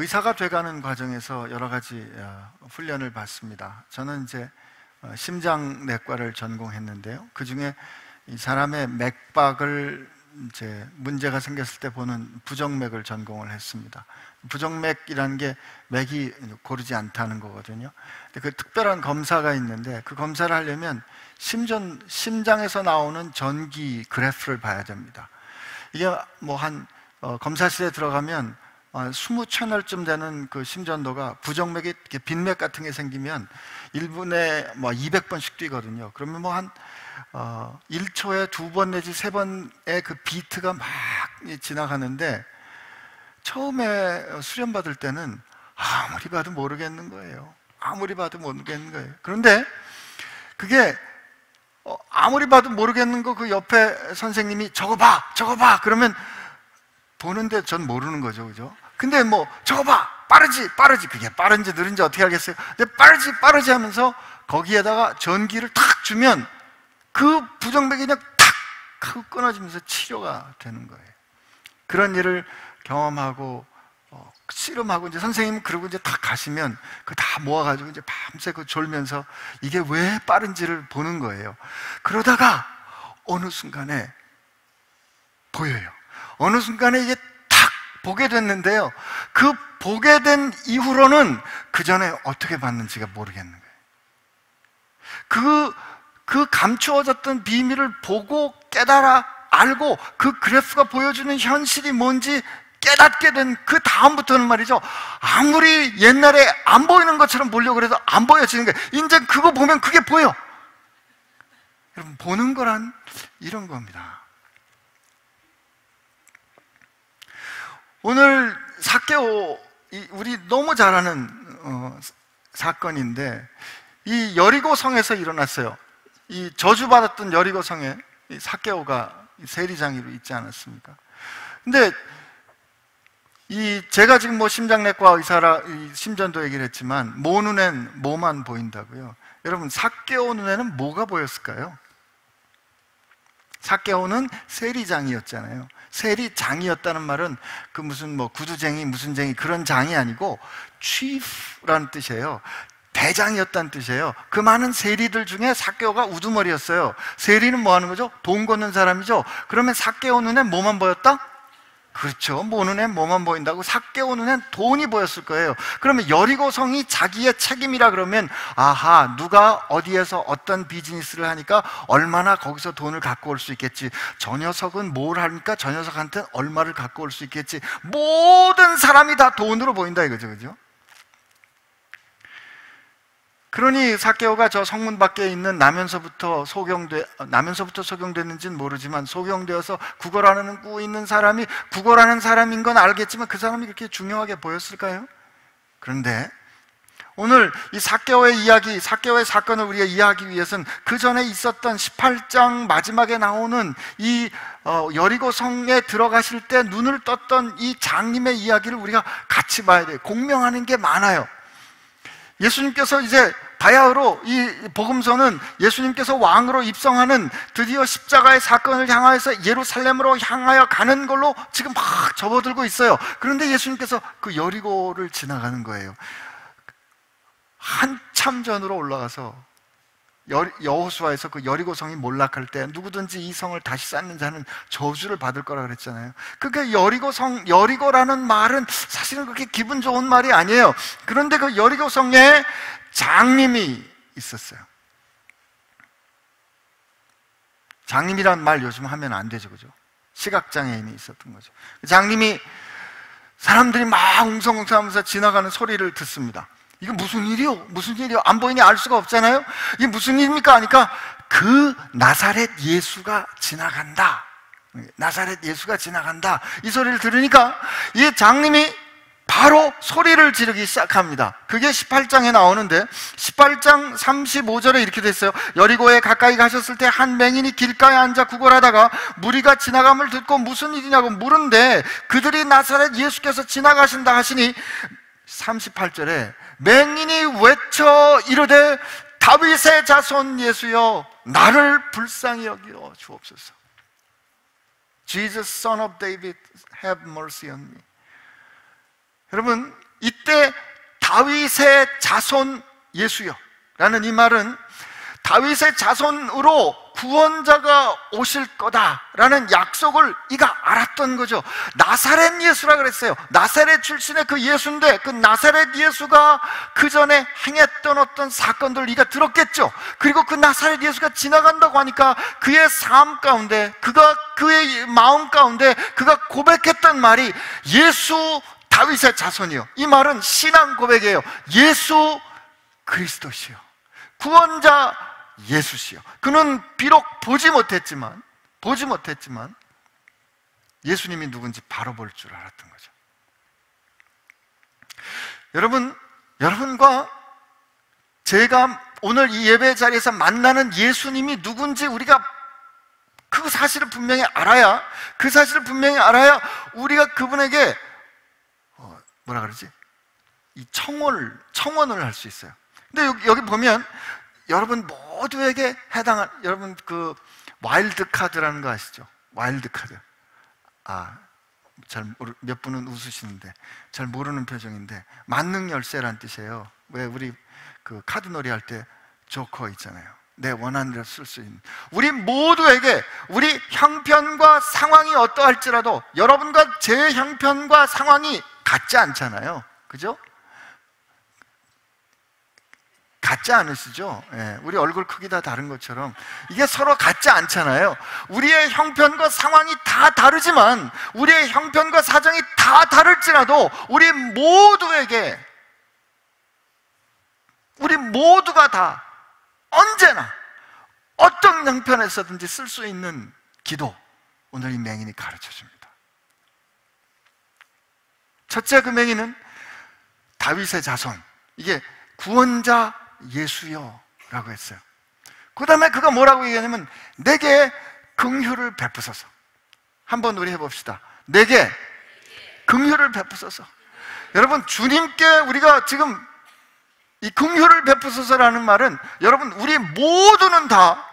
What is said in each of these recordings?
의사가 돼가는 과정에서 여러 가지 훈련을 받습니다. 저는 이제 심장내과를 전공했는데요. 그 중에 이 사람의 맥박을 이제 문제가 생겼을 때 보는 부정맥을 전공을 했습니다. 부정맥이라는 게 맥이 고르지 않다는 거거든요. 근데 그 특별한 검사가 있는데 그 검사를 하려면 심장에서 나오는 전기 그래프를 봐야 됩니다. 이게 뭐 검사실에 들어가면 20채널쯤 되는 그 심전도가 부정맥이 이렇게 빈맥 같은 게 생기면 1분에 뭐 200번씩 뛰거든요. 그러면 뭐 1초에 2번 내지 3번의 그 비트가 막 지나가는데 처음에 수련받을 때는 아무리 봐도 모르겠는 거예요. 아무리 봐도 모르겠는 거예요. 그런데 그게 아무리 봐도 모르겠는 거 그 옆에 선생님이 저거 봐 그러면 보는데 전 모르는 거죠, 그죠? 근데 뭐 저거 봐 빠르지 그게 빠른지 느린지 어떻게 알겠어요? 근데 빠르지 하면서 거기에다가 전기를 탁 주면 그 부정맥이 그냥 탁 하고 끊어지면서 치료가 되는 거예요. 그런 일을 경험하고 씨름하고 이제 선생님 그러고 이제 탁 가시면 그 다 모아가지고 이제 밤새 그 졸면서 이게 왜 빠른지를 보는 거예요. 그러다가 어느 순간에 보여요. 어느 순간에 이게 탁 보게 됐는데요. 그 보게 된 이후로는 그 전에 어떻게 봤는지가 모르겠는 거예요. 그 감추어졌던 비밀을 보고 깨달아 알고 그 그래프가 보여주는 현실이 뭔지 깨닫게 된 그 다음부터는 말이죠, 아무리 옛날에 안 보이는 것처럼 보려고 해도 안 보여지는 거예요. 이제 그거 보면 그게 보여. 여러분, 보는 거란 이런 겁니다. 오늘 삭개오, 우리 너무 잘 아는 사건인데 이 여리고 성에서 일어났어요. 이 저주받았던 여리고 성에 이 삭개오가 세리장이로 있지 않았습니까? 근데 제가 지금 뭐 심장내과 의사라 심전도 얘기를 했지만 모 눈엔 뭐만 보인다고요. 여러분, 삭개오 눈에는 뭐가 보였을까요? 삭개오는 세리장이었잖아요. 세리장이었다는 말은 그 무슨 뭐 구두쟁이 무슨 쟁이 그런 장이 아니고 chief라는 뜻이에요. 대장이었다는 뜻이에요. 그 많은 세리들 중에 삭개오가 우두머리였어요. 세리는 뭐 하는 거죠? 돈 걷는 사람이죠. 그러면 삭개오 눈에 뭐만 보였다? 그렇죠. 모 눈엔 뭐만 보인다고? 삭개오 눈엔 돈이 보였을 거예요. 그러면 여리고 성이 자기의 책임이라 그러면 아하, 누가 어디에서 어떤 비즈니스를 하니까 얼마나 거기서 돈을 갖고 올 수 있겠지. 저 녀석은 뭘 하니까 저 녀석한테 얼마를 갖고 올 수 있겠지. 모든 사람이 다 돈으로 보인다 이거죠, 그죠? 그러니 삭개오가 저 성문 밖에 있는 나면서부터 소경됐는지는 모르지만 소경되어서 구걸하는 꾸 있는 사람이 구걸하는 사람인 건 알겠지만 그 사람이 그렇게 중요하게 보였을까요? 그런데 오늘 이 삭개오의 이야기, 삭개오의 사건을 우리가 이해하기 위해서는 그 전에 있었던 18장 마지막에 나오는 이 여리고 성에 들어가실 때 눈을 떴던 이 장님의 이야기를 우리가 같이 봐야 돼요. 공명하는 게 많아요. 예수님께서 이제 바야흐로 이 복음서는 예수님께서 왕으로 입성하는 드디어 십자가의 사건을 향하여서 예루살렘으로 향하여 가는 걸로 지금 막 접어들고 있어요. 그런데 예수님께서 그 여리고를 지나가는 거예요. 한참 전으로 올라가서 여호수아에서 그 여리고 성이 몰락할 때 누구든지 이 성을 다시 쌓는 자는 저주를 받을 거라 그랬잖아요. 그러니까 여리고라는 말은 사실은 그렇게 기분 좋은 말이 아니에요. 그런데 그 여리고 성에 장님이 있었어요. 장님이란 말 요즘 하면 안 되죠, 그죠? 시각장애인이 있었던 거죠. 장님이 사람들이 막 웅성웅성하면서 지나가는 소리를 듣습니다. 이거 무슨 일이요? 무슨 일이요? 안 보이니 알 수가 없잖아요? 이게 무슨 일입니까? 하니까 그 나사렛 예수가 지나간다. 나사렛 예수가 지나간다. 이 소리를 들으니까 이 장님이 바로 소리를 지르기 시작합니다. 그게 18장에 나오는데 18장 35절에 이렇게 됐어요. 여리고에 가까이 가셨을 때 한 맹인이 길가에 앉아 구걸하다가 무리가 지나감을 듣고 무슨 일이냐고 물은데 그들이 나사렛 예수께서 지나가신다 하시니 38절에 맹인이 외쳐 이르되 다윗의 자손 예수여 나를 불쌍히 여겨 주옵소서. Jesus son of David have mercy on me. 여러분, 이때 다윗의 자손 예수여 라는 이 말은 다윗의 자손으로 구원자가 오실 거다라는 약속을 이가 알았던 거죠. 나사렛 예수라 그랬어요. 나사렛 출신의 그 예수인데 그 나사렛 예수가 그 전에 행했던 어떤 사건들을 이가 들었겠죠. 그리고 그 나사렛 예수가 지나간다고 하니까 그의 삶 가운데, 그의 마음 가운데 그가 고백했던 말이 예수 다윗의 자손이요. 이 말은 신앙 고백이에요. 예수 그리스도시요, 구원자 예수시요. 그는 비록 보지 못했지만 예수님이 누군지 바로 볼 줄 알았던 거죠. 여러분과 제가 오늘 이 예배 자리에서 만나는 예수님이 누군지 우리가 그 사실을 분명히 알아야 우리가 그분에게 뭐라 그러지? 이 청원을 할 수 있어요. 근데 여기 보면 여러분 모두에게 해당한, 여러분 그 와일드 카드라는 거 아시죠? 와일드 카드. 몇 분은 웃으시는데 잘 모르는 표정인데 만능 열쇠란 뜻이에요. 왜 우리 그 카드 놀이 할 때 조커 있잖아요. 내 원하는 대로 쓸 수 있는. 우리 모두에게 우리 형편과 상황이 어떠할지라도 여러분과 제 형편과 상황이 같지 않잖아요. 그죠? 같지 않으시죠? 예, 우리 얼굴 크기 다 다른 것처럼 이게 서로 같지 않잖아요. 우리의 형편과 상황이 다 다르지만, 우리의 형편과 사정이 다 다를지라도 우리 모두가 다 언제나 어떤 형편에서든지 쓸 수 있는 기도, 오늘 이 맹인이 가르쳐 줍니다. 첫째, 그 맹인은 다윗의 자손, 이게 구원자 예수여 라고 했어요. 그 다음에 그가 뭐라고 얘기하냐면 내게 긍휼을 베푸소서. 한번 우리 해봅시다. 내게 긍휼을 베푸소서. 여러분, 주님께 우리가 지금 이 긍휼을 베푸소서라는 말은, 여러분 우리 모두는 다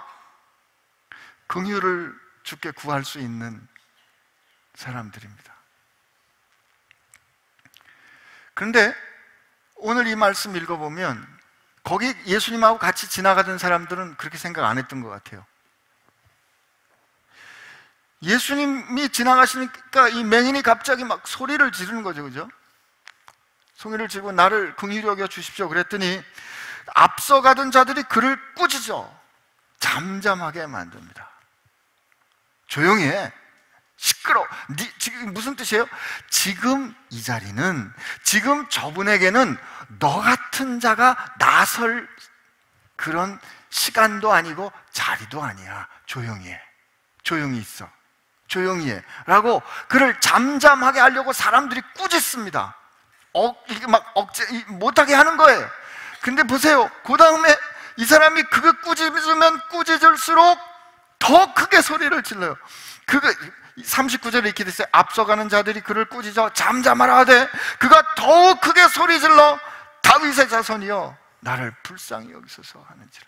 긍휼을 주께 구할 수 있는 사람들입니다. 그런데 오늘 이 말씀 읽어보면 거기 예수님하고 같이 지나가던 사람들은 그렇게 생각 안 했던 것 같아요. 예수님이 지나가시니까 이 맹인이 갑자기 막 소리를 지르는 거죠. 그죠? 소리를 지르고 나를 긍휼히 여겨 주십시오 그랬더니 앞서가던 자들이 그를 꾸짖어 잠잠하게 만듭니다. 조용히 해, 시끄러워. 지금 무슨 뜻이에요? 지금 이 자리는, 지금 저분에게는 너 같은 자가 나설 그런 시간도 아니고 자리도 아니야. 조용히 해, 조용히 있어, 조용히 해 라고 그를 잠잠하게 하려고 사람들이 꾸짖습니다. 이게 막 억제 못하게 하는 거예요. 근데 보세요, 그 다음에 이 사람이 그거 꾸짖으면 꾸짖을수록 더 크게 소리를 질러요. 39절에 이렇게 됐어요. 앞서가는 자들이 그를 꾸짖어 잠잠하라 하되 그가 더욱 크게 소리질러 다윗의 자손이여 나를 불쌍히 여기소서 하는지라.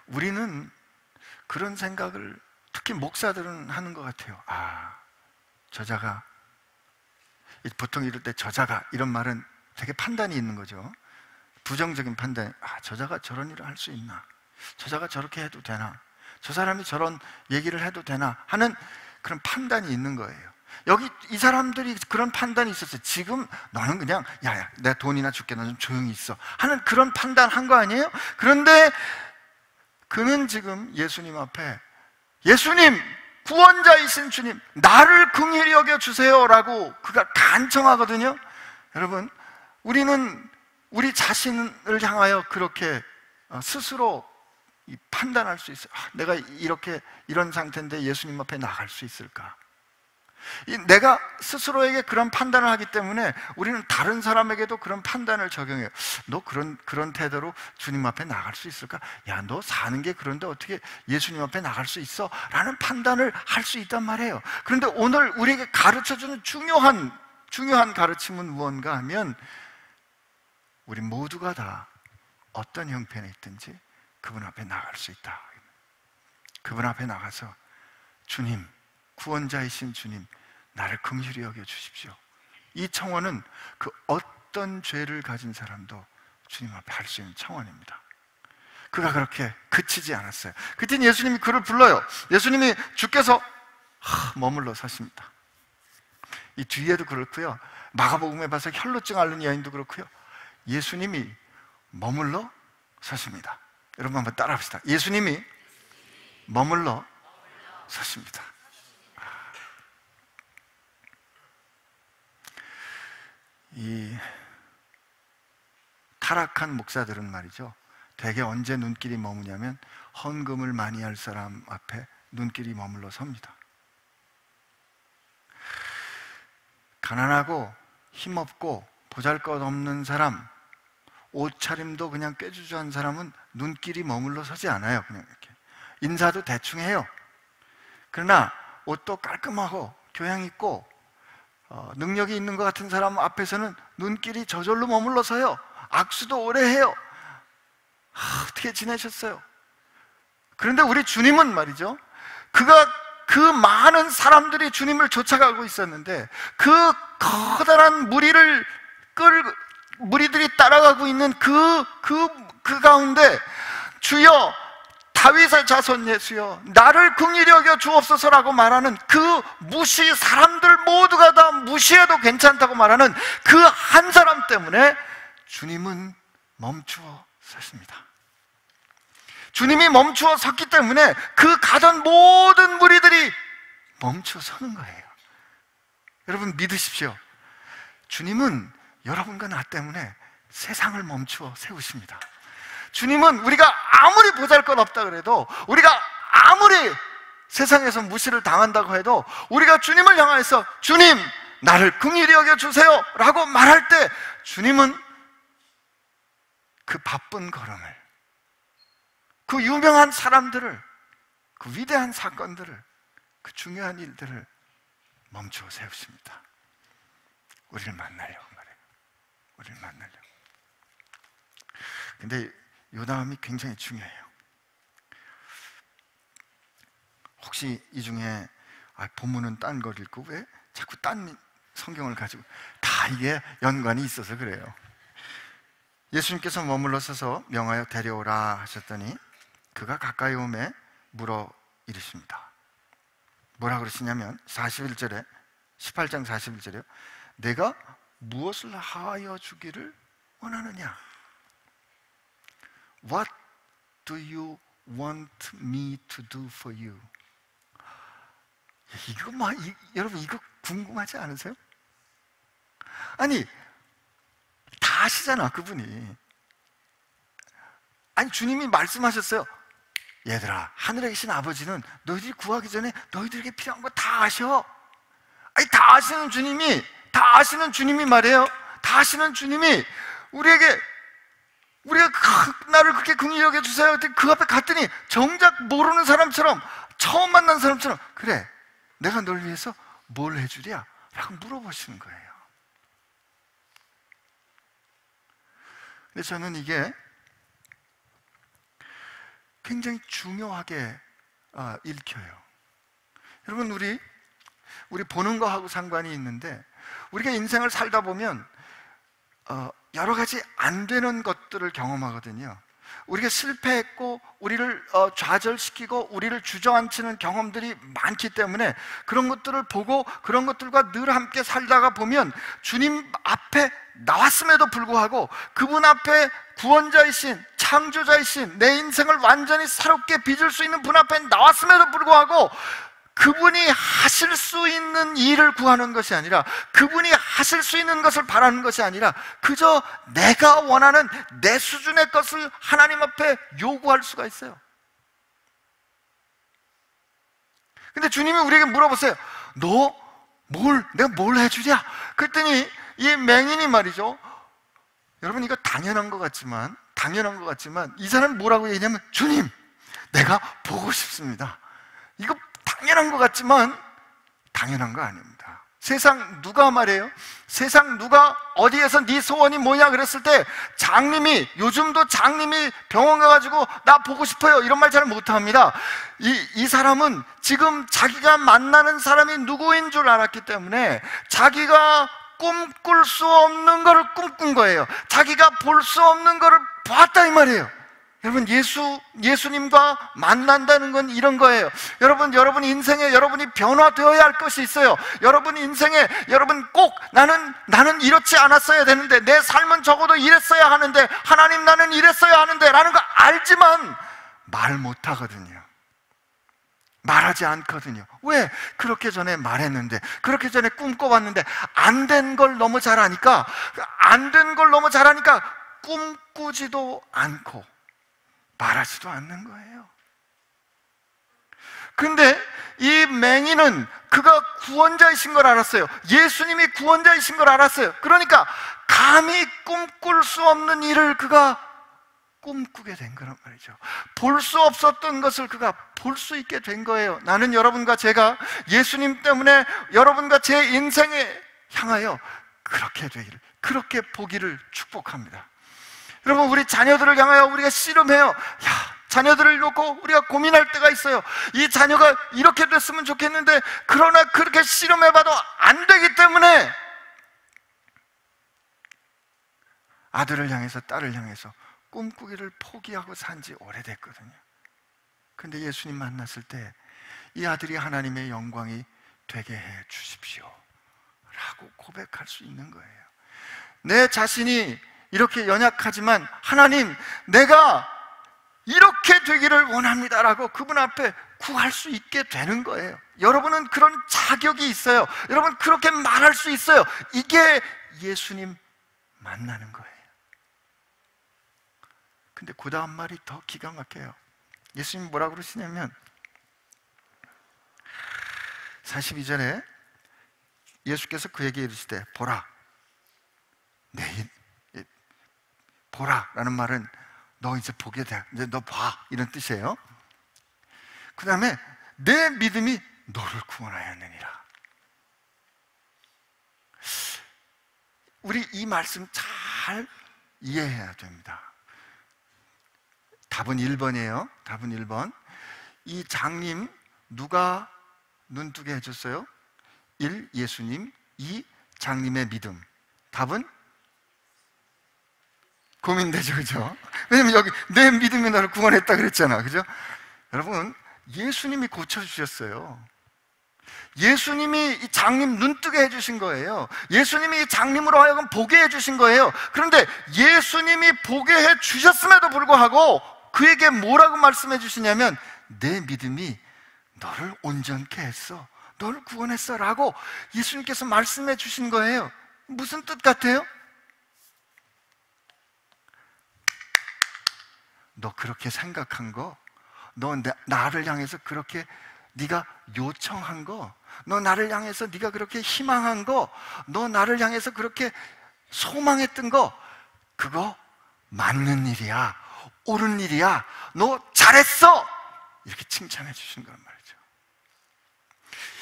우리는 그런 생각을, 특히 목사들은 하는 것 같아요. 저자가, 보통 이럴 때 저자가 이런 말은 되게 판단이 있는 거죠. 부정적인 판단. 저자가 저런 일을 할 수 있나? 저자가 저렇게 해도 되나? 저 사람이 저런 얘기를 해도 되나? 하는 그런 판단이 있는 거예요. 여기 이 사람들이 그런 판단이 있었어요. 지금 너는 그냥 야야 내 돈이나 줄게, 너 좀 조용히 있어 하는 그런 판단 한 거 아니에요? 그런데 그는 지금 예수님 앞에, 예수님, 구원자이신 주님, 나를 긍휼히 여겨 주세요라고 그가 간청하거든요. 여러분, 우리는 우리 자신을 향하여 그렇게 스스로 판단할 수 있어요. 내가 이런 상태인데 예수님 앞에 나갈 수 있을까? 내가 스스로에게 그런 판단을 하기 때문에 우리는 다른 사람에게도 그런 판단을 적용해요. 너 그런 태도로 주님 앞에 나갈 수 있을까? 야, 너 사는 게 그런데 어떻게 예수님 앞에 나갈 수 있어? 라는 판단을 할 수 있단 말이에요. 그런데 오늘 우리에게 가르쳐주는 중요한 가르침은 무언가 하면, 우리 모두가 다 어떤 형편에 있든지 그분 앞에 나갈 수 있다. 그분 앞에 나가서 주님, 구원자이신 주님, 나를 긍휼히 여겨 주십시오. 이 청원은 그 어떤 죄를 가진 사람도 주님 앞에 할 수 있는 청원입니다. 그가 그렇게 그치지 않았어요. 그때 예수님이 그를 불러요. 예수님이 주께서 머물러 사십니다. 이 뒤에도 그렇고요, 마가복음에 봐서 혈루증 앓는 여인도 그렇고요, 예수님이 머물러 서십니다. 여러분 한번 따라합시다. 예수님이 머물러 서십니다. 이 타락한 목사들은 말이죠, 대개 언제 눈길이 머무냐면 헌금을 많이 할 사람 앞에 눈길이 머물러 섭니다. 가난하고 힘없고 보잘것없는 사람, 옷차림도 그냥 꾀주저한 사람은 눈길이 머물러 서지 않아요. 그냥 이렇게 인사도 대충 해요. 그러나 옷도 깔끔하고 교양 있고 능력이 있는 것 같은 사람 앞에서는 눈길이 저절로 머물러 서요. 악수도 오래 해요. 어떻게 지내셨어요? 그런데 우리 주님은 말이죠, 그 많은 사람들이 주님을 쫓아가고 있었는데 그 커다란 무리들이 따라가고 있는 그 가운데 주여 다윗의 자손 예수여 나를 긍휼히 여겨 주옵소서라고 말하는 그 사람들 모두가 다 무시해도 괜찮다고 말하는 그 한 사람 때문에 주님은 멈추어 섰습니다. 주님이 멈추어 섰기 때문에 그 가던 모든 무리들이 멈추어 서는 거예요. 여러분 믿으십시오. 주님은 여러분과 나 때문에 세상을 멈추어 세우십니다. 주님은 우리가 아무리 보잘것없다 그래도, 우리가 아무리 세상에서 무시를 당한다고 해도, 우리가 주님을 향해서 주님 나를 긍휼히 여겨 주세요 라고 말할 때 주님은 그 바쁜 걸음을, 그 유명한 사람들을, 그 위대한 사건들을, 그 중요한 일들을 멈추어 세우십니다. 우리를 만나려고 말해요. 우리를 만나려고. 근데 이 다음이 굉장히 중요해요. 혹시 이 중에 본문은 딴 걸 읽고 왜 자꾸 딴 성경을 가지고, 다 이게 연관이 있어서 그래요. 예수님께서 머물러 서서 명하여 데려오라 하셨더니 그가 가까이 오매 물어 이르십니다. 뭐라 그러시냐면 18장 41절에요. 내가 무엇을 하여 주기를 원하느냐? What do you want me to do for you? 여러분 이거 궁금하지 않으세요? 아니 다 아시잖아 그분이. 아니 주님이 말씀하셨어요. 얘들아, 하늘에 계신 아버지는 너희들이 구하기 전에 너희들에게 필요한 거 다 아셔. 아니 다 아시는 주님이 말이에요. 다 아시는 주님이 우리가 나를 그렇게 긍휼히 여겨주세요 그 앞에 갔더니 정작 모르는 사람처럼, 처음 만난 사람처럼, 그래 내가 널 위해서 뭘 해주랴? 라고 물어보시는 거예요. 근데 저는 이게 굉장히 중요하게 읽혀요. 여러분 우리 보는 거하고 상관이 있는데, 우리가 인생을 살다 보면 여러 가지 안 되는 것들을 경험하거든요. 우리가 실패했고 우리를 좌절시키고 우리를 주저앉히는 경험들이 많기 때문에 그런 것들을 보고 그런 것들과 늘 함께 살다가 보면 주님 앞에 나왔음에도 불구하고 그분 앞에 구원자이신 창조자이신 내 인생을 완전히 새롭게 빚을 수 있는 분 앞에 나왔음에도 불구하고 그분이 하실 수 있는 일을 구하는 것이 아니라, 그분이 하실 수 있는 것을 바라는 것이 아니라 그저 내가 원하는 내 수준의 것을 하나님 앞에 요구할 수가 있어요. 근데 주님이 우리에게 물어보세요. 내가 뭘 해주랴? 그랬더니 이 맹인이 말이죠, 여러분 이거 당연한 것 같지만 이 사람이 뭐라고 얘기냐면, 주님 내가 보고 싶습니다. 이거 당연한 것 같지만 당연한 거 아닙니다. 세상 누가 말해요? 세상 누가 어디에서 네 소원이 뭐냐 그랬을 때 장님이, 요즘도 장님이 병원 가가지고 나 보고 싶어요 이런 말 잘 못합니다. 이 사람은 지금 자기가 만나는 사람이 누구인 줄 알았기 때문에 자기가 꿈꿀 수 없는 거를 꿈꾼 거예요. 자기가 볼 수 없는 거를 봤다 이 말이에요. 여러분, 예수님과 만난다는 건 이런 거예요. 여러분 인생에 여러분이 변화되어야 할 것이 있어요. 여러분 인생에 여러분 꼭 나는 이렇지 않았어야 되는데, 내 삶은 적어도 이랬어야 하는데, 하나님 나는 이랬어야 하는데 라는 거 알지만 말 못하거든요. 말하지 않거든요. 왜? 그렇게 전에 말했는데, 그렇게 전에 꿈꿔봤는데 안 된 걸 너무 잘 아니까, 꿈꾸지도 않고 말하지도 않는 거예요. 근데 이 맹인은 그가 구원자이신 걸 알았어요. 예수님이 구원자이신 걸 알았어요. 그러니까 감히 꿈꿀 수 없는 일을 그가 꿈꾸게 된 거란 말이죠. 볼 수 없었던 것을 그가 볼 수 있게 된 거예요. 나는 여러분과 제가 예수님 때문에 여러분과 제 인생에 향하여 그렇게 되기를, 그렇게 보기를 축복합니다. 여러분, 우리 자녀들을 향하여 우리가 씨름해요. 자녀들을 놓고 우리가 고민할 때가 있어요. 이 자녀가 이렇게 됐으면 좋겠는데, 그러나 그렇게 씨름해봐도 안 되기 때문에 아들을 향해서, 딸을 향해서 꿈꾸기를 포기하고 산 지 오래됐거든요. 근데 예수님 만났을 때 이 아들이 하나님의 영광이 되게 해 주십시오 라고 고백할 수 있는 거예요. 내 자신이 이렇게 연약하지만 하나님, 내가 이렇게 되기를 원합니다 라고 그분 앞에 구할 수 있게 되는 거예요. 여러분은 그런 자격이 있어요. 여러분 그렇게 말할 수 있어요. 이게 예수님 만나는 거예요. 근데 그 다음 말이 더 기가 막혀요. 예수님이 뭐라고 그러시냐면 42절에 예수께서 그에게 이르시되 보라, 보라 라는 말은 너 이제 보게 돼, 이제 너 봐 이런 뜻이에요. 그 다음에 내 믿음이 너를 구원하였느니라. 우리 이 말씀 잘 이해해야 됩니다. 답은 1번이에요. 답은 1번. 이 장님 누가 눈뜨게 해줬어요? 1. 예수님. 2. 장님의 믿음. 답은? 고민되죠, 그죠? 왜냐면 여기 내 믿음이 너를 구원했다 그랬잖아, 그죠? 여러분, 예수님이 고쳐주셨어요. 예수님이 이 장님 눈뜨게 해주신 거예요. 예수님이 이 장님으로 하여금 보게 해주신 거예요. 그런데 예수님이 보게 해주셨음에도 불구하고 그에게 뭐라고 말씀해 주시냐면 내 믿음이 너를 온전케 했어, 너를 구원했어 라고 예수님께서 말씀해 주신 거예요. 무슨 뜻 같아요? 너 그렇게 생각한 거, 너 나를 향해서 그렇게 네가 요청한 거, 너 나를 향해서 네가 그렇게 희망한 거, 너 나를 향해서 그렇게 소망했던 거, 그거 맞는 일이야, 옳은 일이야, 너 잘했어 이렇게 칭찬해 주시는 거란 말이죠.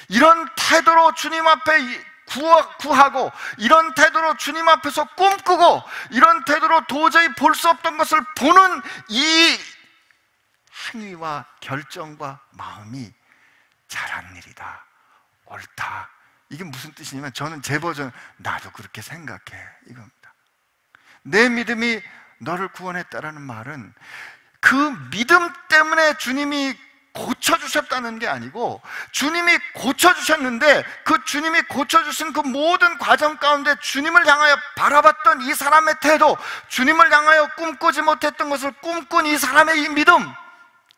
이런 태도로 주님 앞에 구하고, 이런 태도로 주님 앞에서 꿈꾸고, 이런 태도로 도저히 볼 수 없던 것을 보는 이 행위와 결정과 마음이 잘한 일이다, 옳다. 이게 무슨 뜻이냐면, 저는 제 버전, 나도 그렇게 생각해 이겁니다. 내 믿음이 너를 구원했다라는 말은 그 믿음 때문에 주님이 고쳐주셨다는 게 아니고, 주님이 고쳐주셨는데 그 주님이 고쳐주신 그 모든 과정 가운데 주님을 향하여 바라봤던 이 사람의 태도, 주님을 향하여 꿈꾸지 못했던 것을 꿈꾼 이 사람의 이 믿음,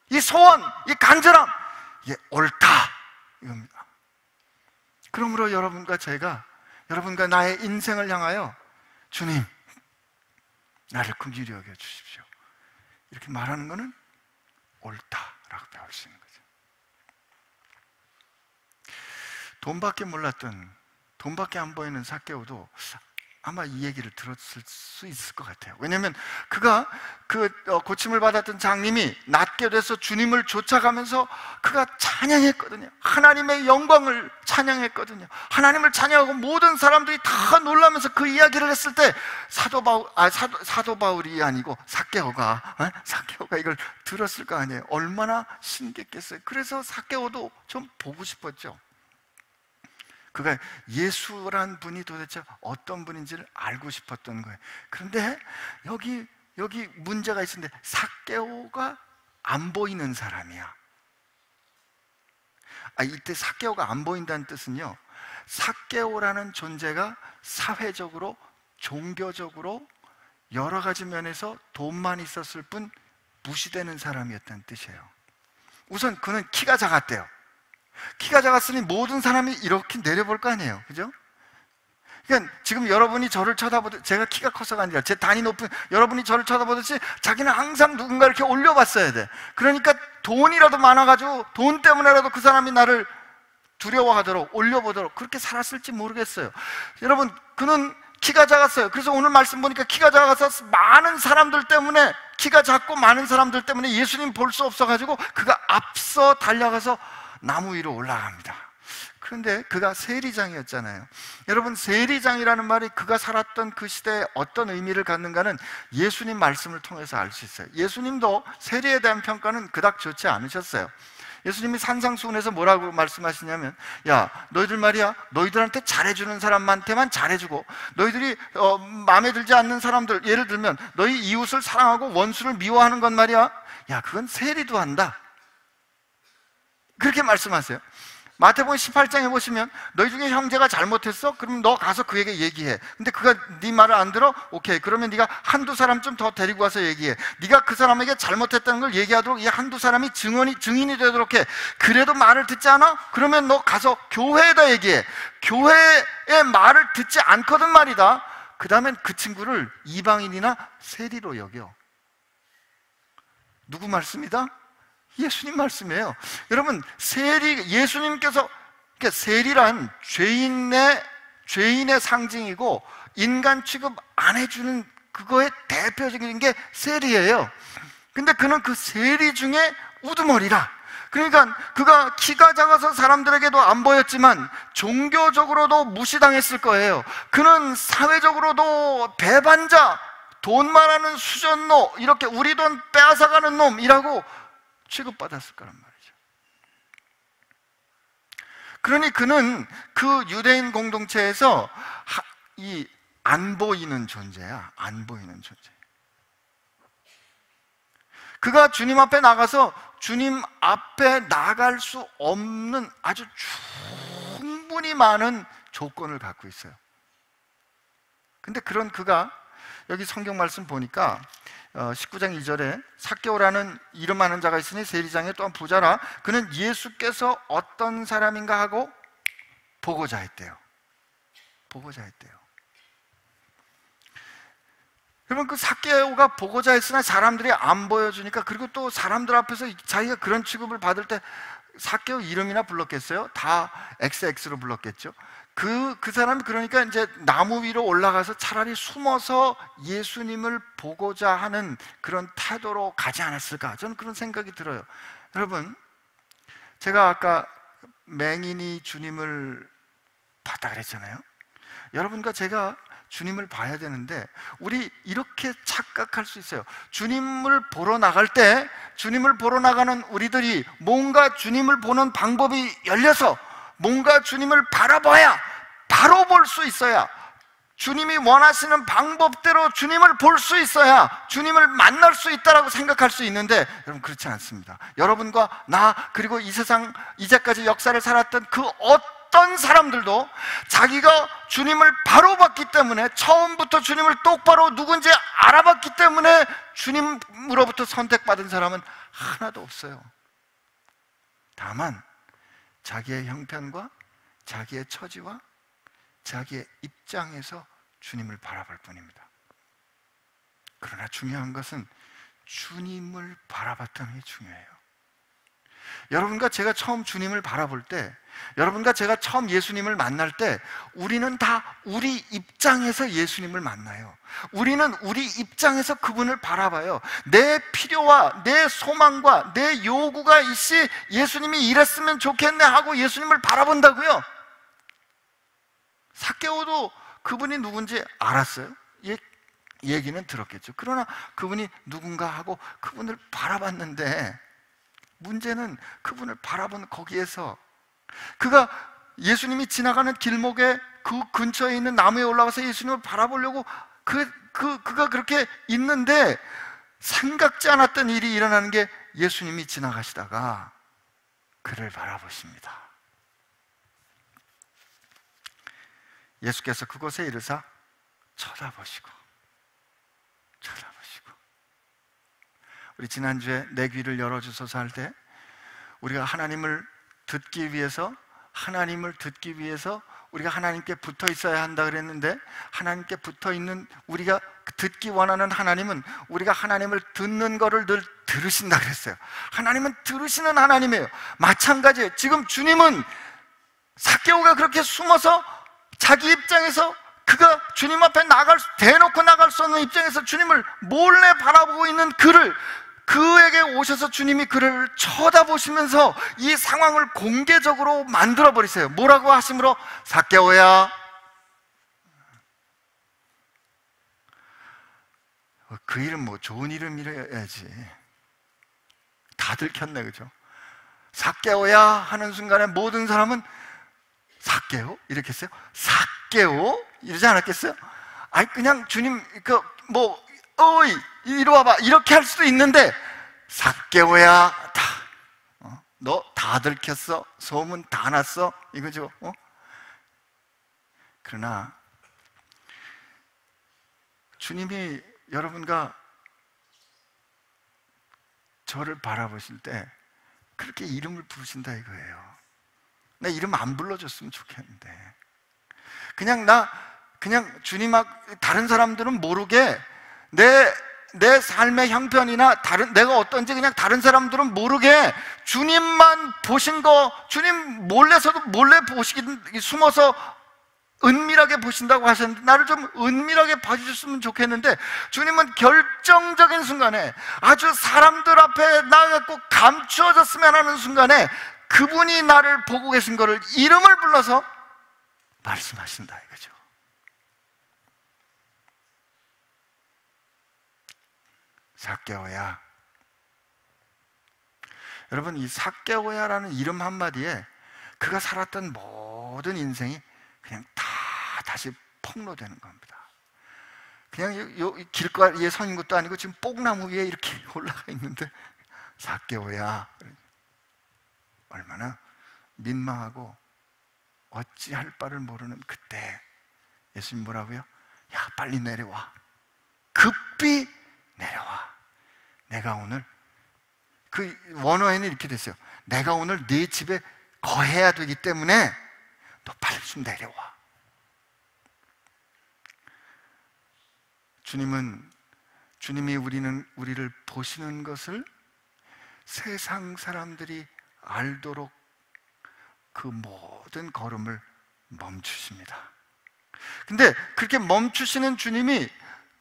이 소원, 이 간절함, 이게 옳다 이겁니다. 그러므로 여러분과 제가, 여러분과 나의 인생을 향하여 주님, 나를 긍휼히 여겨 주십시오 이렇게 말하는 것은 옳다라고 배울 수 있는 거죠. 돈밖에 몰랐던, 돈밖에 안 보이는 삭개오도 아마 이 얘기를 들었을 수 있을 것 같아요. 왜냐하면 그가 고침을 받았던 장님이 낫게 돼서 주님을 쫓아가면서 그가 찬양했거든요. 하나님의 영광을 찬양했거든요. 하나님을 찬양하고 모든 사람들이 다 놀라면서 그 이야기를 했을 때 사도 바울이 아니고 삭개오가 이걸 들었을 거 아니에요. 얼마나 신기했겠어요. 그래서 삭개오도 좀 보고 싶었죠. 그가 예수란 분이 도대체 어떤 분인지를 알고 싶었던 거예요. 그런데 여기 문제가 있는데 삭개오가 안 보이는 사람이야. 이때 삭개오가 안 보인다는 뜻은요, 삭개오라는 존재가 사회적으로, 종교적으로 여러 가지 면에서 돈만 있었을 뿐 무시되는 사람이었다는 뜻이에요. 우선 그는 키가 작았대요. 키가 작았으니 모든 사람이 이렇게 내려볼 거 아니에요. 그죠? 그러니까 지금 여러분이 저를 쳐다보듯, 제가 키가 커서가 아니라 제 단이 높은 여러분이 저를 쳐다보듯이 자기는 항상 누군가 이렇게 올려봤어야 돼. 그러니까 돈이라도 많아가지고 돈 때문에라도 그 사람이 나를 두려워하도록, 올려보도록 그렇게 살았을지 모르겠어요. 여러분, 그는 키가 작았어요. 그래서 오늘 말씀 보니까 키가 작아서 많은 사람들 때문에, 키가 작고 많은 사람들 때문에 예수님 볼 수 없어가지고 그가 앞서 달려가서 나무 위로 올라갑니다. 그런데 그가 세리장이었잖아요. 여러분, 세리장이라는 말이 그가 살았던 그 시대에 어떤 의미를 갖는가는 예수님 말씀을 통해서 알 수 있어요. 예수님도 세리에 대한 평가는 그닥 좋지 않으셨어요. 예수님이 산상수훈에서 뭐라고 말씀하시냐면, 야, 너희들 말이야, 너희들한테 잘해주는 사람한테만 잘해주고, 너희들이 마음에 들지 않는 사람들, 예를 들면 너희 이웃을 사랑하고 원수를 미워하는 건 말이야, 야, 그건 세리도 한다, 그렇게 말씀하세요. 마태복음 18장에 보시면, 너희 중에 형제가 잘못했어? 그럼 너 가서 그에게 얘기해. 근데 그가 네 말을 안 들어? 오케이, 그러면 네가 한두 사람 좀 더 데리고 와서 얘기해. 네가 그 사람에게 잘못했다는 걸 얘기하도록 이 한두 사람이 증인이 되도록 해. 그래도 말을 듣지 않아? 그러면 너 가서 교회에다 얘기해. 교회의 말을 듣지 않거든 말이다. 그 다음엔 그 친구를 이방인이나 세리로 여겨. 누구 말씀이다? 예수님 말씀이에요. 여러분, 예수님께서, 그러니까 세리란 죄인의 상징이고, 인간 취급 안 해주는 그거의 대표적인 게 세리예요. 근데 그는 그 세리 중에 우두머리라. 그러니까 그가 키가 작아서 사람들에게도 안 보였지만 종교적으로도 무시당했을 거예요. 그는 사회적으로도 배반자, 돈 말하는 수전노, 이렇게 우리 돈 빼앗아가는 놈이라고 취급받았을 거란 말이죠. 그러니 그는 그 유대인 공동체에서 이 안 보이는 존재야. 안 보이는 존재. 그가 주님 앞에 나가서 주님 앞에 나갈 수 없는 아주 충분히 많은 조건을 갖고 있어요. 근데 그런 그가, 여기 성경 말씀 보니까 19장 2절에 삭개오라는 이름 많은 자가 있으니 세리장에 또한 부자라. 그는 예수께서 어떤 사람인가 하고 보고자 했대요. 보고자 했대요. 여러분, 그 삭개오가 보고자 했으나 사람들이 안 보여주니까, 그리고 또 사람들 앞에서 자기가 그런 취급을 받을 때 삭개오 이름이나 불렀겠어요? 다 XX로 불렀겠죠. 그 사람이 그러니까 이제 나무 위로 올라가서 차라리 숨어서 예수님을 보고자 하는 그런 태도로 가지 않았을까, 저는 그런 생각이 들어요. 여러분, 제가 아까 맹인이 주님을 봤다 그랬잖아요. 여러분과 제가 주님을 봐야 되는데, 우리 이렇게 착각할 수 있어요. 주님을 보러 나갈 때, 주님을 보러 나가는 우리들이 뭔가 주님을 보는 방법이 열려서 뭔가 주님을 바라봐야, 바로 볼 수 있어야, 주님이 원하시는 방법대로 주님을 볼 수 있어야 주님을 만날 수 있다라고 생각할 수 있는데, 여러분, 그렇지 않습니다. 여러분과 나, 그리고 이 세상 이제까지 역사를 살았던 그 어떤 사람들도 자기가 주님을 바로 봤기 때문에, 처음부터 주님을 똑바로 누군지 알아봤기 때문에 주님으로부터 선택받은 사람은 하나도 없어요. 다만 자기의 형편과 자기의 처지와 자기의 입장에서 주님을 바라볼 뿐입니다. 그러나 중요한 것은 주님을 바라봤다는 게 중요해요. 여러분과 제가 처음 주님을 바라볼 때, 여러분과 제가 처음 예수님을 만날 때 우리는 다 우리 입장에서 예수님을 만나요. 우리는 우리 입장에서 그분을 바라봐요. 내 필요와 내 소망과 내 요구가 있이 예수님이 이랬으면 좋겠네 하고 예수님을 바라본다고요. 삭개오도 그분이 누군지 알았어요. 얘기는 들었겠죠. 그러나 그분이 누군가 하고 그분을 바라봤는데, 문제는 그분을 바라본 거기에서 그가 예수님이 지나가는 길목에 그 근처에 있는 나무에 올라가서 예수님을 바라보려고 그가 그렇게 있는데, 생각지 않았던 일이 일어나는 게, 예수님이 지나가시다가 그를 바라보십니다. 예수께서 그곳에 이르사 쳐다보시고. 우리 지난주에 내 귀를 열어주소서 할 때 우리가 하나님을 듣기 위해서 우리가 하나님께 붙어 있어야 한다 그랬는데, 하나님께 붙어 있는, 우리가 듣기 원하는 하나님은 우리가 하나님을 듣는 거를 늘 들으신다 그랬어요. 하나님은 들으시는 하나님이에요. 마찬가지예요. 지금 주님은 삭개오가 그렇게 숨어서 자기 입장에서, 그가 주님 앞에 대놓고 나갈 수 없는 입장에서 주님을 몰래 바라보고 있는 그에게 오셔서 주님이 그를 쳐다보시면서 이 상황을 공개적으로 만들어 버리세요. 뭐라고 하심으로? 삭개오야. 그 이름 좋은 이름이래야지. 다 들켰네, 그죠? 삭개오야 하는 순간에 모든 사람은 삭개오? 이렇게 했어요? 삭개오? 이러지 않았겠어요? 아니, 그냥 주님, 어이, 이리 와봐. 이렇게 할 수도 있는데, 삭개오야, 너 다 들켰어? 소문 다 났어? 이거죠? 그러나, 주님이 여러분과 저를 바라보실 때, 그렇게 이름을 부르신다 이거예요. 나 이름 안 불러줬으면 좋겠는데, 그냥 다른 사람들은 모르게 내 삶의 형편이나 내가 어떤지 그냥 다른 사람들은 모르게 주님만 보신 거, 주님 몰래 보시긴, 숨어서 은밀하게 보신다고 하셨는데, 나를 좀 은밀하게 봐주셨으면 좋겠는데, 주님은 결정적인 순간에, 아주 사람들 앞에 나가고 감추어졌으면 하는 순간에 그분이 나를 보고 계신 거를 이름을 불러서 말씀하신다 이거죠. 삭개오야. 여러분, 이 삭개오야라는 이름 한마디에 그가 살았던 모든 인생이 그냥 다 다시 폭로되는 겁니다. 그냥 길거리에 서 있는 것도 아니고 지금 뽕나무 위에 이렇게 올라가 있는데, 삭개오야. 얼마나 민망하고 어찌할 바를 모르는 그때 예수님 뭐라고요? 야, 빨리 내려와. 급히 내려와. 내가 오늘, 그 원어에는 이렇게 됐어요. 내가 오늘 네 집에 거해야 되기 때문에 너 빨리 좀 내려와. 주님이 우리를 보시는 것을 세상 사람들이 알도록 그 모든 걸음을 멈추십니다. 근데 그렇게 멈추시는 주님이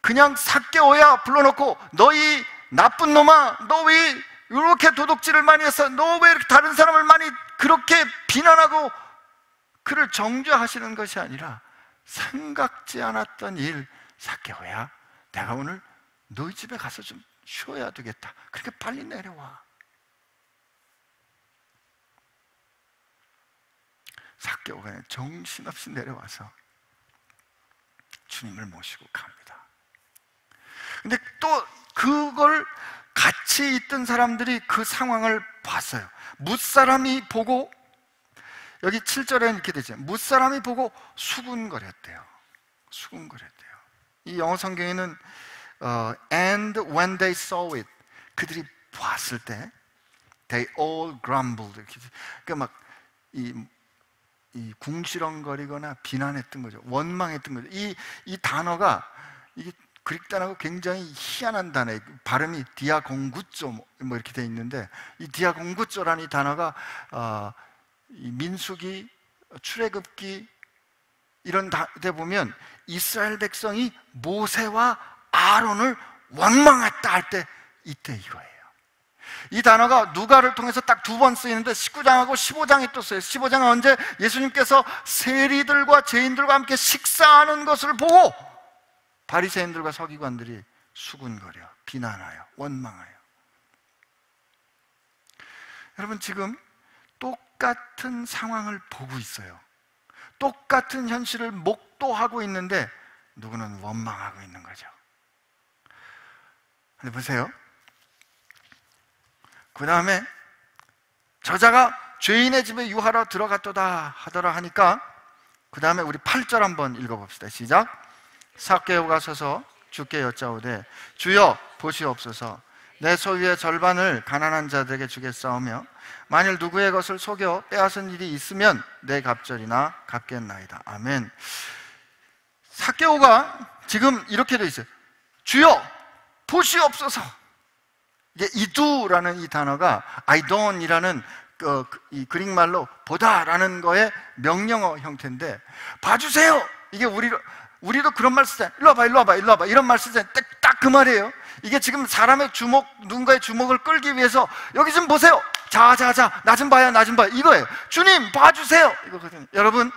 그냥 삭개오야 불러놓고, 너희 나쁜 놈아, 너 왜 이렇게 도둑질을 많이 했어? 너 왜 이렇게 다른 사람을 많이 그렇게 비난하고, 그를 정죄하시는 것이 아니라 생각지 않았던 일, 삭개오야, 내가 오늘 너희 집에 가서 좀 쉬어야 되겠다. 그렇게 빨리 내려와. 삭개오가 정신없이 내려와서 주님을 모시고 갑니다. 근데 또 그걸 같이 있던 사람들이 그 상황을 봤어요. 뭇사람이 보고, 여기 7절에 이렇게 되죠. 뭇사람이 보고 수군거렸대요. 수군거렸대요. 이 영어 성경에는 and when they saw it, 그들이 봤을 때 they all grumbled. 그러니까 막 이 궁시렁거리거나 비난했던 거죠. 원망했던 거죠. 이 단어가 이게 그릭 단어가 굉장히 희한한 단어예요. 발음이 디아공구조 뭐 이렇게 돼 있는데, 이 디아공구조라는 이 단어가 이 민수기, 출애굽기 이런 데 보면 이스라엘 백성이 모세와 아론을 원망했다 할 때 이때 이거예요. 이 단어가 누가를 통해서 딱 2번 쓰이는데 19장하고 15장에 또 쓰여요. 15장은 언제? 예수님께서 세리들과 죄인들과 함께 식사하는 것을 보고 바리새인들과 서기관들이 수군거려, 비난하여, 원망하여. 여러분, 지금 똑같은 상황을 보고 있어요. 똑같은 현실을 목도하고 있는데 누구는 원망하고 있는 거죠. 근데 보세요. 그 다음에 저자가 죄인의 집에 유하러 들어갔도다 하더라 하니까 그 다음에 우리 8절 한번 읽어봅시다. 시작. 삭개오가 서서 주께 여짜오되 주여 보시옵소서, 내 소유의 절반을 가난한 자들에게 주겠사오며 만일 누구의 것을 속여 빼앗은 일이 있으면 내 갑절이나 갚겠나이다. 아멘. 삭개오가 지금 이렇게 돼 있어요. 주여 보시옵소서. 이게 이두라는 이 단어가 아이돈이라는 이 그릭말로 보다라는 거의 명령어 형태인데, 봐주세요. 이게 우리도 그런 말 쓰잖아요. 일로 와봐, 일로 와봐, 일로 와봐, 이런 말 쓰잖아요. 딱 그 말이에요. 이게 지금 사람의 누군가의 주목을 끌기 위해서 여기 좀 보세요. 자, 나 좀 봐요, 나 좀 봐요. 이거예요. 주님 봐주세요, 이거거든요. 여러분,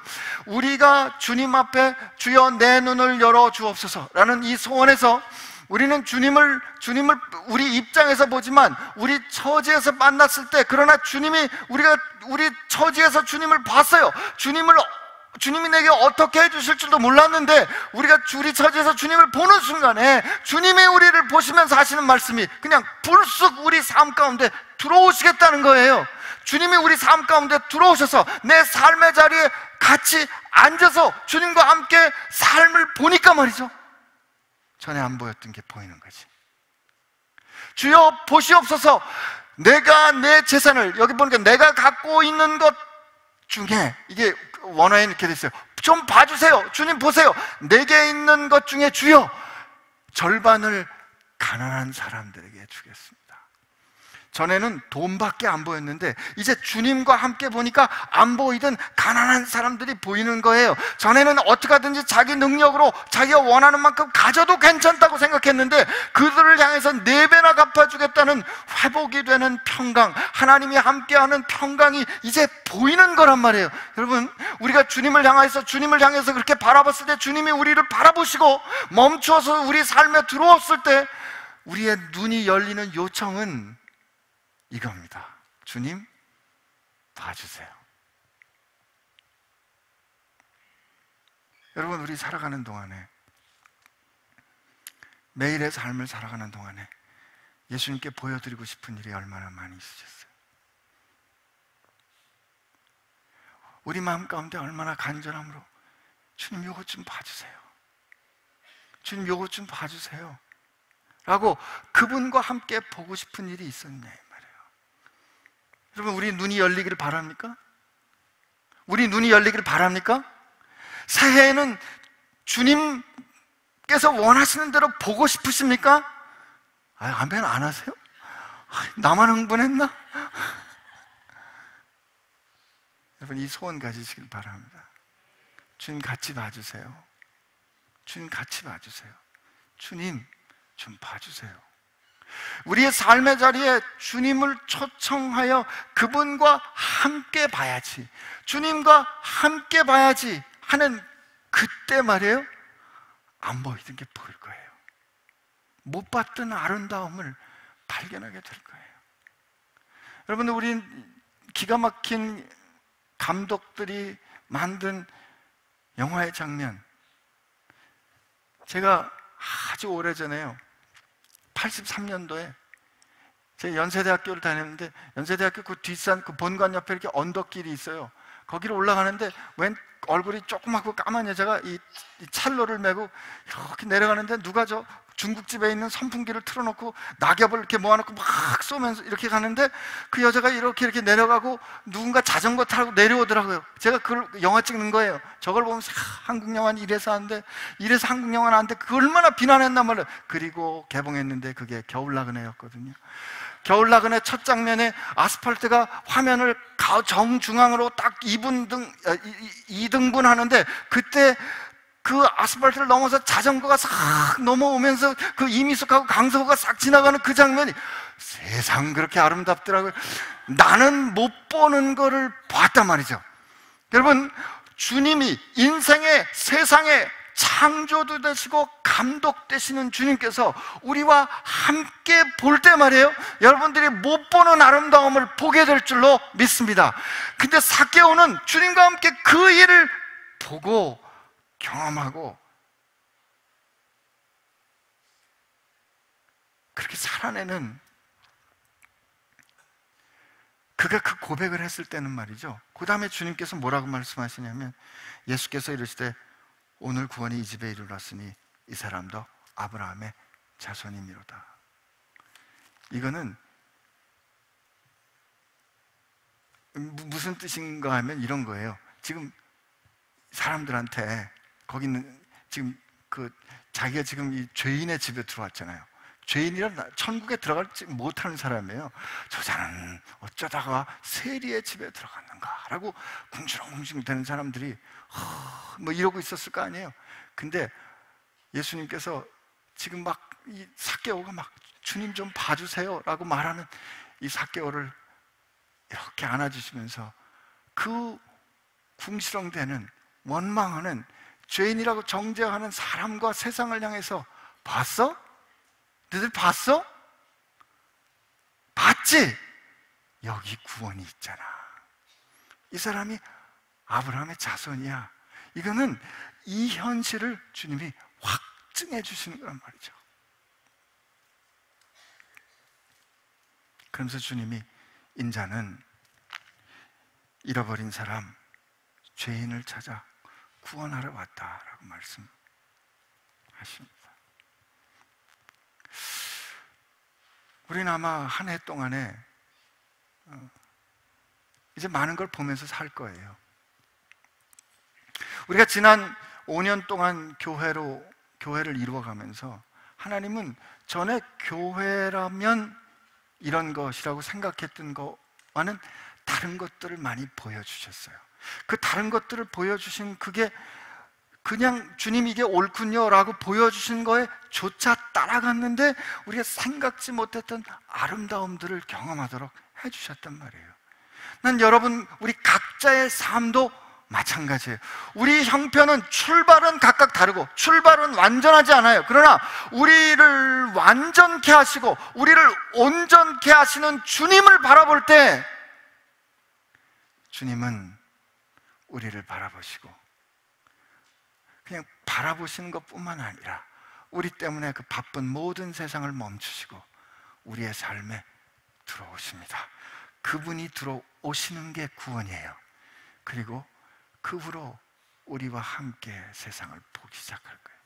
우리가 주님 앞에 주여 내 눈을 열어 주옵소서라는 이 소원에서 우리는 주님을 우리 입장에서 보지만 우리 처지에서 만났을 때, 그러나 우리 처지에서 주님을 봤어요. 주님이 내게 어떻게 해주실 줄도 몰랐는데 우리 처지에서 주님을 보는 순간에 주님이 우리를 보시면서 하시는 말씀이 그냥 불쑥 우리 삶 가운데 들어오시겠다는 거예요. 주님이 우리 삶 가운데 들어오셔서 내 삶의 자리에 같이 앉아서 주님과 함께 삶을 보니까 말이죠, 전에 안 보였던 게 보이는 거지. 주여 보시옵소서, 내가 내 재산을, 여기 보니까 내가 갖고 있는 것 중에, 이게 원어에 이렇게 돼 있어요. 좀 봐주세요. 주님 보세요. 내게 있는 것 중에 주여 절반을 가난한 사람들에게 주겠습니다. 전에는 돈밖에 안 보였는데 이제 주님과 함께 보니까 안 보이던 가난한 사람들이 보이는 거예요. 전에는 어떻게 하든지 자기 능력으로 자기가 원하는 만큼 가져도 괜찮다고 생각했는데 그들을 향해서 4배나 갚아주겠다는 회복이 되는 평강, 하나님이 함께하는 평강이 이제 보이는 거란 말이에요. 여러분, 우리가 주님을 향해서 그렇게 바라봤을 때 주님이 우리를 바라보시고 멈추어서 우리 삶에 들어왔을 때 우리의 눈이 열리는 요청은 이겁니다. 주님 봐주세요. 여러분, 우리 살아가는 동안에, 매일의 삶을 살아가는 동안에 예수님께 보여드리고 싶은 일이 얼마나 많이 있으셨어요. 우리 마음 가운데 얼마나 간절함으로 주님 요것 좀 봐주세요, 주님 요것 좀 봐주세요 라고 그분과 함께 보고 싶은 일이 있었냐. 여러분, 우리 눈이 열리기를 바랍니까? 우리 눈이 열리기를 바랍니까? 새해에는 주님께서 원하시는 대로 보고 싶으십니까? 아멘 안 하세요? 나만 흥분했나? 여러분, 이 소원 가지시길 바랍니다. 주님 같이 봐주세요. 주님 같이 봐주세요. 주님 좀 봐주세요. 우리의 삶의 자리에 주님을 초청하여 그분과 함께 봐야지, 주님과 함께 봐야지 하는 그때 말이에요, 안 보이던 게 보일 거예요. 못 봤던 아름다움을 발견하게 될 거예요. 여러분, 우리 기가 막힌 감독들이 만든 영화의 장면, 제가 아주 오래전에요, 83년도에 제가 연세대학교를 다녔는데 연세대학교 그 뒷산 그 본관 옆에 이렇게 언덕길이 있어요. 거기로 올라가는데 웬 얼굴이 조그맣고 까만 여자가 이 첼로를 메고 이렇게 내려가는데, 누가 저 중국집에 있는 선풍기를 틀어놓고 낙엽을 이렇게 모아놓고 막 쏘면서 이렇게 가는데, 그 여자가 이렇게 내려가고 누군가 자전거 타고 내려오더라고요. 제가 그걸 영화 찍는 거예요. 저걸 보면서 한국 영화는 이래서 하는데, 이래서 한국 영화는 안 돼. 그 얼마나 비난했단 말이에요. 그리고 개봉했는데 그게 겨울나그네였거든요. 겨울나그네 첫 장면에 아스팔트가 화면을 정중앙으로 딱 2등분 하는데, 그때 그 아스팔트를 넘어서 자전거가 싹 넘어오면서 그 이미숙하고 강서구가 싹 지나가는 그 장면이 세상 그렇게 아름답더라고요. 나는 못 보는 거를 봤단 말이죠. 여러분, 주님이 인생의 세상의 창조도 되시고 감독 되시는 주님께서 우리와 함께 볼 때 말이에요, 여러분들이 못 보는 아름다움을 보게 될 줄로 믿습니다. 근데 삭개오는 주님과 함께 그 일을 보고 경험하고 그렇게 살아내는, 그가 그 고백을 했을 때는 말이죠, 그 다음에 주님께서 뭐라고 말씀하시냐면, 예수께서 이르시되 오늘 구원이 이 집에 이르렀으니 이 사람도 아브라함의 자손이미로다. 이거는 무슨 뜻인가 하면 이런 거예요. 지금 사람들한테, 거기는 지금 자기가 지금 이 죄인의 집에 들어왔잖아요. 죄인이란 천국에 들어가지 못하는 사람이에요. 저 사람은 어쩌다가 세리의 집에 들어갔는가 라고 궁시렁궁시렁 되는 사람들이 뭐 이러고 있었을 거 아니에요. 근데 예수님께서 지금 막 이 삭개오가 막 주님 좀 봐주세요 라고 말하는 이 삭개오를 이렇게 안아주시면서 그 궁시렁대는, 원망하는, 죄인이라고 정죄하는 사람과 세상을 향해서, 봤어? 너희들 봤어? 봤지? 여기 구원이 있잖아. 이 사람이 아브라함의 자손이야. 이거는 이 현실을 주님이 확증해 주시는 거란 말이죠. 그러면서 주님이 인자는 잃어버린 사람, 죄인을 찾아 구원하러 왔다라고 말씀하십니다. 우리는 아마 한 해 동안에 이제 많은 걸 보면서 살 거예요. 우리가 지난 5년 동안 교회를 이루어가면서 하나님은 전에 교회라면 이런 것이라고 생각했던 것과는 다른 것들을 많이 보여주셨어요. 그 다른 것들을 보여주신 그게 그냥 주님 이게 옳군요 라고 보여주신 거에 조차 따라갔는데, 우리가 생각지 못했던 아름다움들을 경험하도록 해주셨단 말이에요. 난 여러분, 우리 각자의 삶도 마찬가지예요. 우리 형편은 출발은 각각 다르고 출발은 완전하지 않아요. 그러나 우리를 완전케 하시고 우리를 온전케 하시는 주님을 바라볼 때, 주님은 우리를 바라보시고, 그냥 바라보시는 것뿐만 아니라 우리 때문에 그 바쁜 모든 세상을 멈추시고 우리의 삶에 들어오십니다. 그분이 들어오시는 게 구원이에요. 그리고 그 후로 우리와 함께 세상을 보기 시작할 거예요.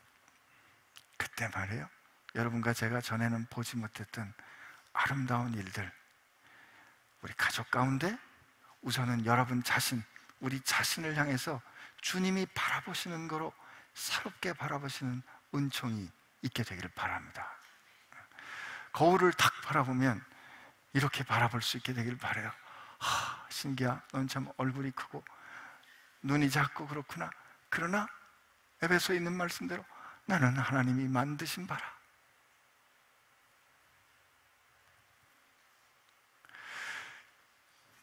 그때 말이에요, 여러분과 제가 전에는 보지 못했던 아름다운 일들, 우리 가족 가운데 우선은 여러분 자신, 우리 자신을 향해서 주님이 바라보시는 거로 새롭게 바라보시는 은총이 있게 되기를 바랍니다. 거울을 딱 바라보면 이렇게 바라볼 수 있게 되기를 바라요. 신기야, 넌 참 얼굴이 크고 눈이 작고 그렇구나. 그러나 에베소에 있는 말씀대로 나는 하나님이 만드신 바라.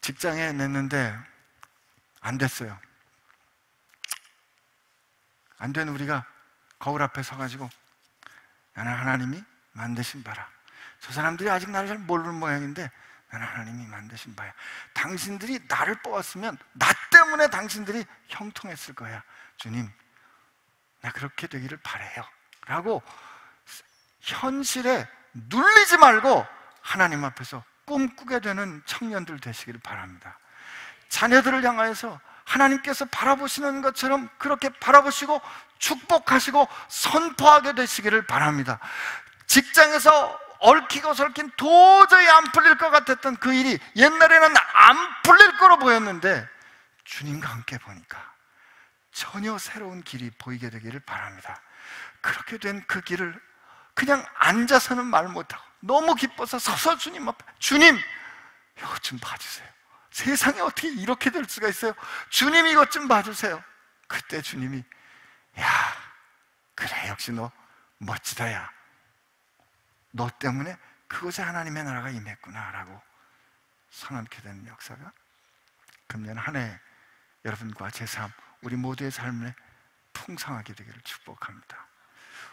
직장에 냈는데 안 됐어요. 안 된 우리가 거울 앞에 서가지고 나는 하나님이 만드신 바라. 저 사람들이 아직 나를 잘 모르는 모양인데 나는 하나님이 만드신 바야. 당신들이 나를 뽑았으면 나 때문에 당신들이 형통했을 거야. 주님, 나 그렇게 되기를 바래요 라고 현실에 눌리지 말고 하나님 앞에서 꿈꾸게 되는 청년들 되시기를 바랍니다. 자녀들을 향하여서 하나님께서 바라보시는 것처럼 그렇게 바라보시고 축복하시고 선포하게 되시기를 바랍니다. 직장에서 얽히고 설킨 도저히 안 풀릴 것 같았던 그 일이 옛날에는 안 풀릴 거로 보였는데 주님과 함께 보니까 전혀 새로운 길이 보이게 되기를 바랍니다. 그렇게 된 그 길을 그냥 앉아서는 말 못하고 너무 기뻐서 서서 주님 앞에, 주님 이것 좀 봐주세요. 세상에 어떻게 이렇게 될 수가 있어요? 주님 이것 좀 봐주세요. 그때 주님이 야, 그래 역시 너 멋지다. 야, 너 때문에 그곳에 하나님의 나라가 임했구나 라고 선언케 된 역사가 금년 한 해 여러분과 제 삶, 우리 모두의 삶에 풍성하게 되기를 축복합니다.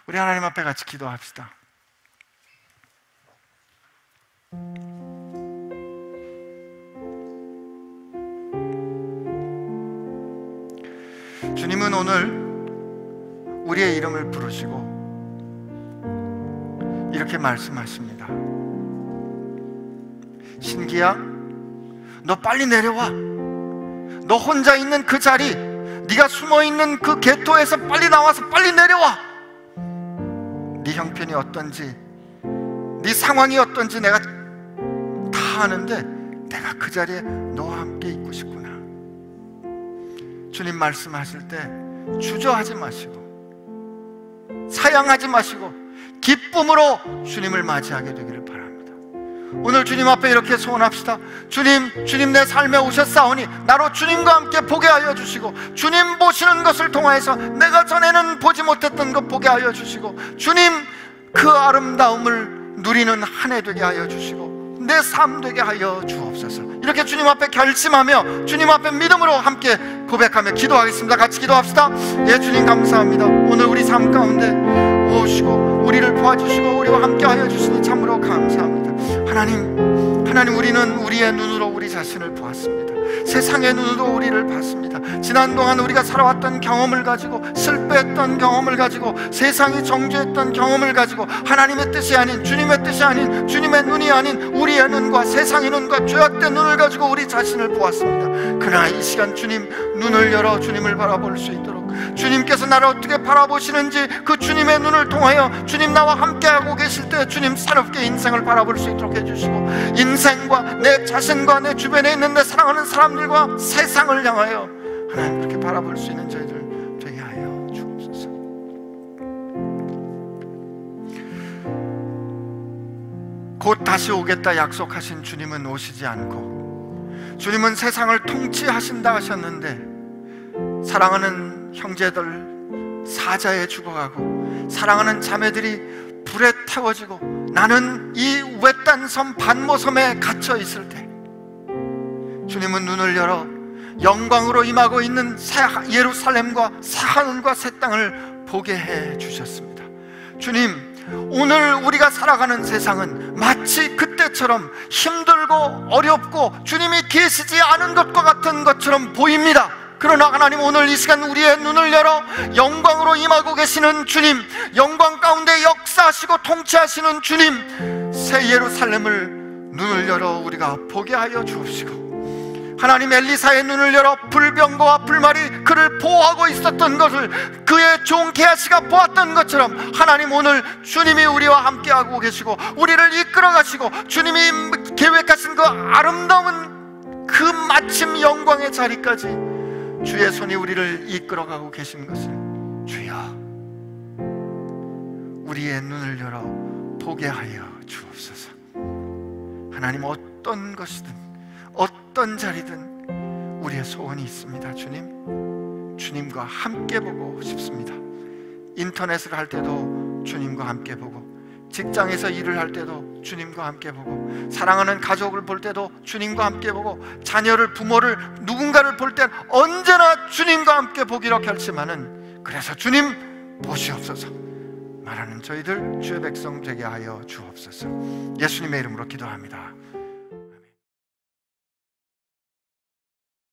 우리 하나님 앞에 같이 기도합시다. 주님은 오늘 우리의 이름을 부르시고 이렇게 말씀하십니다. 신기야, 너 빨리 내려와. 너 혼자 있는 그 자리, 네가 숨어있는 그 궤토에서 빨리 나와서 빨리 내려와. 네 형편이 어떤지, 네 상황이 어떤지 내가 다 아는데 내가 그 자리에 너와 함께 있고 싶구나. 주님 말씀하실 때 주저하지 마시고 사양하지 마시고 기쁨으로 주님을 맞이하게 되기를 바랍니다. 오늘 주님 앞에 이렇게 소원합시다. 주님 내 삶에 오셨사오니 나로 주님과 함께 보게 하여 주시고, 주님 보시는 것을 통하여서 내가 전에는 보지 못했던 것 보게 하여 주시고, 주님 그 아름다움을 누리는 한 해 되게 하여 주시고 내 삶 되게 하여 주옵소서. 이렇게 주님 앞에 결심하며 주님 앞에 믿음으로 함께 고백하며 기도하겠습니다. 같이 기도합시다. 예, 주님 감사합니다. 오늘 우리 삶 가운데 오시고 우리를 도와주시고 우리와 함께 하여 주시니 참으로 감사합니다. 하나님 우리는 우리의 눈으로 우리 자신을 보았습니다. 세상의 눈으로 우리를 봤습니다. 지난 동안 우리가 살아왔던 경험을 가지고, 실패했던 경험을 가지고, 세상이 정죄했던 경험을 가지고, 하나님의 뜻이 아닌, 주님의 뜻이 아닌, 주님의 눈이 아닌 우리의 눈과 세상의 눈과 죄악된 눈을 가지고 우리 자신을 보았습니다. 그러나 이 시간 주님 눈을 열어 주님을 바라볼 수 있도록, 주님께서 나를 어떻게 바라보시는지 그 주님의 눈을 통하여 주님 나와 함께하고 계실 때 주님 새롭게 인생을 바라볼 수 있도록 해주시고, 인생과 내 자신과 내 주변에 있는 내 사랑하는 사람들과 세상을 향하여 하나님 그렇게 바라볼 수 있는 저희들 되게 하여 주옵소서. 곧 다시 오겠다 약속하신 주님은 오시지 않고, 주님은 세상을 통치하신다 하셨는데 사랑하는 형제들 사자에 죽어가고 사랑하는 자매들이 불에 태워지고 나는 이 외딴 섬 반모섬에 갇혀 있을 때 주님은 눈을 열어 영광으로 임하고 있는 새 예루살렘과 새 하늘과 새 땅을 보게 해 주셨습니다. 주님, 오늘 우리가 살아가는 세상은 마치 그때처럼 힘들고 어렵고 주님이 계시지 않은 것과 같은 것처럼 보입니다. 그러나 하나님 오늘 이 시간 우리의 눈을 열어 영광으로 임하고 계시는 주님, 영광 가운데 역사하시고 통치하시는 주님, 새 예루살렘을 눈을 열어 우리가 보게 하여 주옵시고, 하나님 엘리사의 눈을 열어 불병거와 불말이 그를 보호하고 있었던 것을 그의 종 게하시가 보았던 것처럼 하나님 오늘 주님이 우리와 함께하고 계시고 우리를 이끌어 가시고 주님이 계획하신 그 아름다운 그 마침 영광의 자리까지 주의 손이 우리를 이끌어가고 계신 것을 주여 우리의 눈을 열어 보게 하여 주옵소서. 하나님 어떤 것이든 어떤 자리든 우리의 소원이 있습니다. 주님과 함께 보고 싶습니다. 인터넷을 할 때도 주님과 함께 보고, 직장에서 일을 할 때도 주님과 함께 보고, 사랑하는 가족을 볼 때도 주님과 함께 보고, 자녀를, 부모를, 누군가를 볼 때 언제나 주님과 함께 보기로 결심하는, 그래서 주님 보시옵소서 말하는 저희들 주의 백성 되게 하여 주옵소서. 예수님의 이름으로 기도합니다.